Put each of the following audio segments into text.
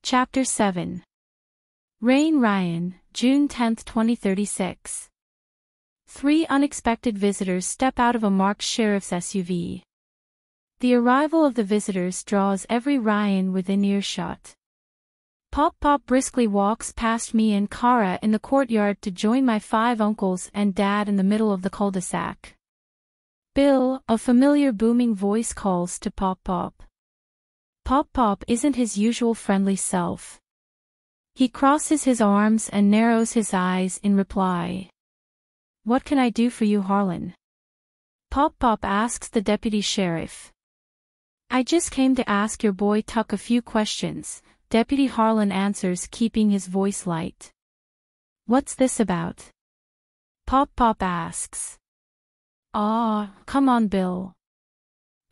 Chapter 7. Rain Ryan, June 10, 2036. 3 unexpected visitors step out of a marked sheriff's SUV. The arrival of the visitors draws every Ryan within earshot. Pop briskly walks past me and Cara in the courtyard to join my 5 uncles and Dad in the middle of the cul-de-sac. Bill, a familiar booming voice, calls to Pop. Pop isn't his usual friendly self. He crosses his arms and narrows his eyes in reply. "What can I do for you, Harlan?" Pop asks the deputy sheriff. "I just came to ask your boy Tuck a few questions," Deputy Harlan answers, keeping his voice light. "What's this about?" Pop asks. "Aw, come on, Bill.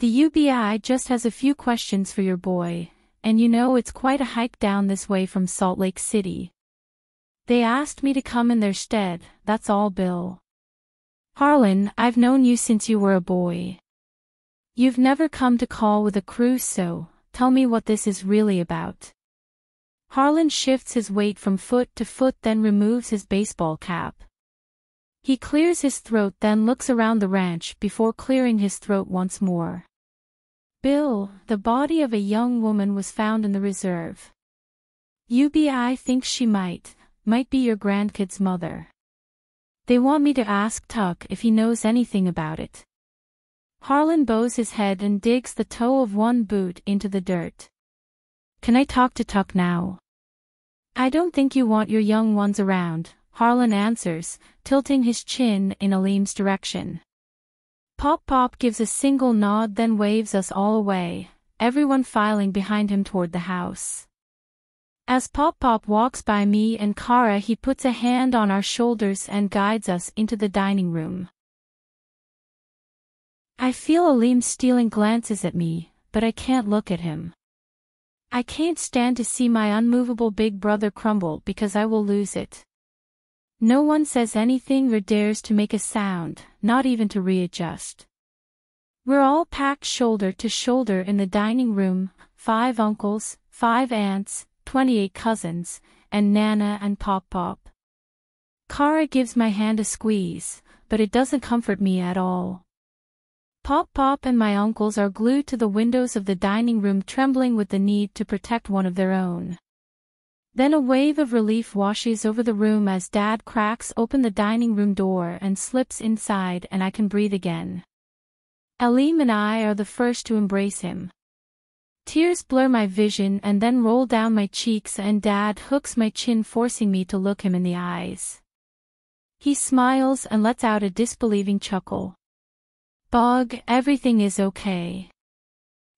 The UBI just has a few questions for your boy, and you know it's quite a hike down this way from Salt Lake City. They asked me to come in their stead, that's all, Bill. Harlan, I've known you since you were a boy. You've never come to call with a crew, so tell me what this is really about." Harlan shifts his weight from foot to foot, then removes his baseball cap. He clears his throat, then looks around the ranch before clearing his throat once more. "Bill, the body of a young woman was found in the reserve. UBI thinks she might be your grandkid's mother. They want me to ask Tuck if he knows anything about it." Harlan bows his head and digs the toe of one boot into the dirt. "Can I talk to Tuck now?" "I don't think you want your young ones around," Harlan answers, tilting his chin in Elim's direction. Pop gives a single nod, then waves us all away, everyone filing behind him toward the house. As Pop walks by me and Cara, he puts a hand on our shoulders and guides us into the dining room. I feel Elim stealing glances at me, but I can't look at him. I can't stand to see my unmovable big brother crumble because I will lose it. No one says anything or dares to make a sound, not even to readjust. We're all packed shoulder to shoulder in the dining room, 5 uncles, 5 aunts, 28 cousins, and Nana and Pop. Cara gives my hand a squeeze, but it doesn't comfort me at all. Pop and my uncles are glued to the windows of the dining room, trembling with the need to protect one of their own. Then a wave of relief washes over the room as Dad cracks open the dining room door and slips inside, and I can breathe again. Elim and I are the first to embrace him. Tears blur my vision and then roll down my cheeks, and Dad hooks my chin, forcing me to look him in the eyes. He smiles and lets out a disbelieving chuckle. "Bog, everything is okay.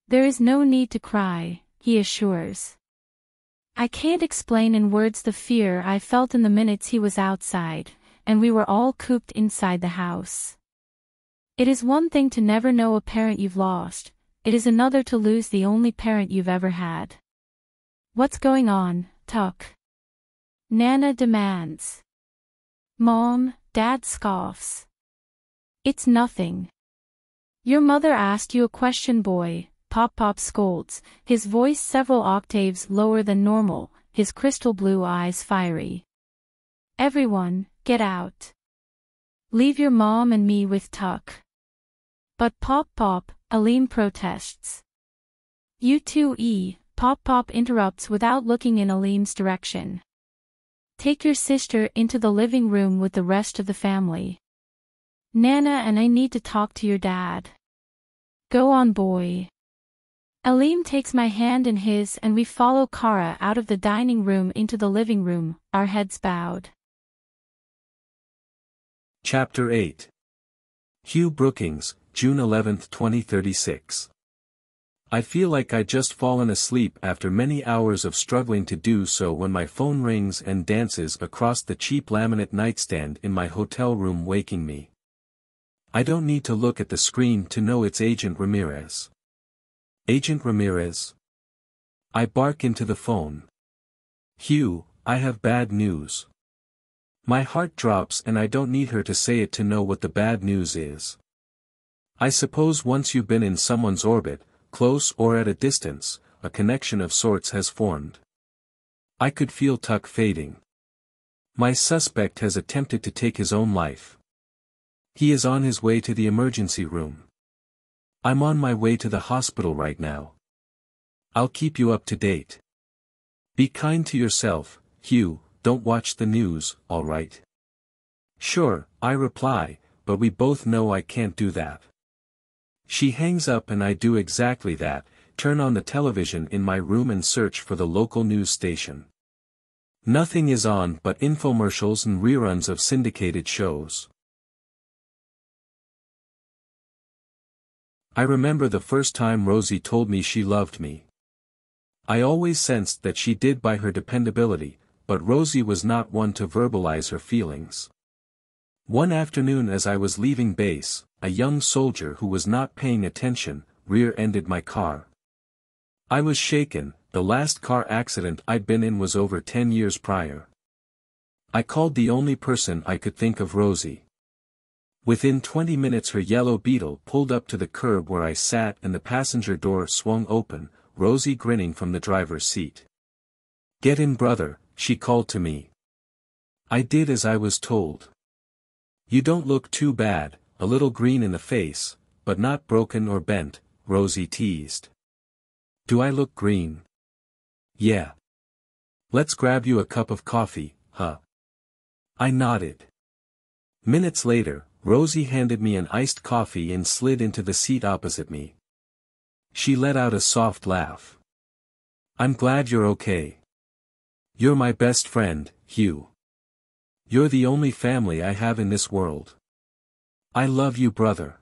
There is no need to cry," he assures. I can't explain in words the fear I felt in the minutes he was outside, and we were all cooped inside the house. It is one thing to never know a parent you've lost, it is another to lose the only parent you've ever had. "What's going on, Tuck?" Nana demands. "Mom," Dad scoffs. "It's nothing. Your mother asked you a question, boy," Pop scolds, his voice several octaves lower than normal, his crystal blue eyes fiery. "Everyone, get out. Leave your mom and me with Tuck." "But Pop," Elim protests. "You too, Pop interrupts without looking in Elim's direction. "Take your sister into the living room with the rest of the family. Nana and I need to talk to your dad." "Go on, boy." Elim takes my hand in his and we follow Cara out of the dining room into the living room, our heads bowed. Chapter 8. Hugh Brookings, June 11, 2036. I feel like I'd just fallen asleep after many hours of struggling to do so when my phone rings and dances across the cheap laminate nightstand in my hotel room, waking me. I don't need to look at the screen to know it's Agent Ramirez. "Agent Ramirez?" I bark into the phone. "Hugh, I have bad news." My heart drops and I don't need her to say it to know what the bad news is. I suppose once you've been in someone's orbit, close or at a distance, a connection of sorts has formed. I could feel Tuck fading. My suspect has attempted to take his own life. He is on his way to the emergency room. I'm on my way to the hospital right now. I'll keep you up to date. Be kind to yourself, Hugh, don't watch the news, alright? Sure, I reply, but we both know I can't do that. She hangs up and I do exactly that, turn on the television in my room and search for the local news station. Nothing is on but infomercials and reruns of syndicated shows. I remember the first time Rosie told me she loved me. I always sensed that she did by her dependability, but Rosie was not one to verbalize her feelings. One afternoon as I was leaving base, a young soldier who was not paying attention, rear-ended my car. I was shaken, the last car accident I'd been in was over 10 years prior. I called the only person I could think of, Rosie. Within 20 minutes her yellow Beetle pulled up to the curb where I sat and the passenger door swung open, Rosie grinning from the driver's seat. "Get in, brother," she called to me. I did as I was told. "You don't look too bad, a little green in the face, but not broken or bent," Rosie teased. "Do I look green?" "Yeah. Let's grab you a cup of coffee, huh?" I nodded. Minutes later, Rosie handed me an iced coffee and slid into the seat opposite me. She let out a soft laugh. "I'm glad you're okay. You're my best friend, Hugh. You're the only family I have in this world. I love you, brother."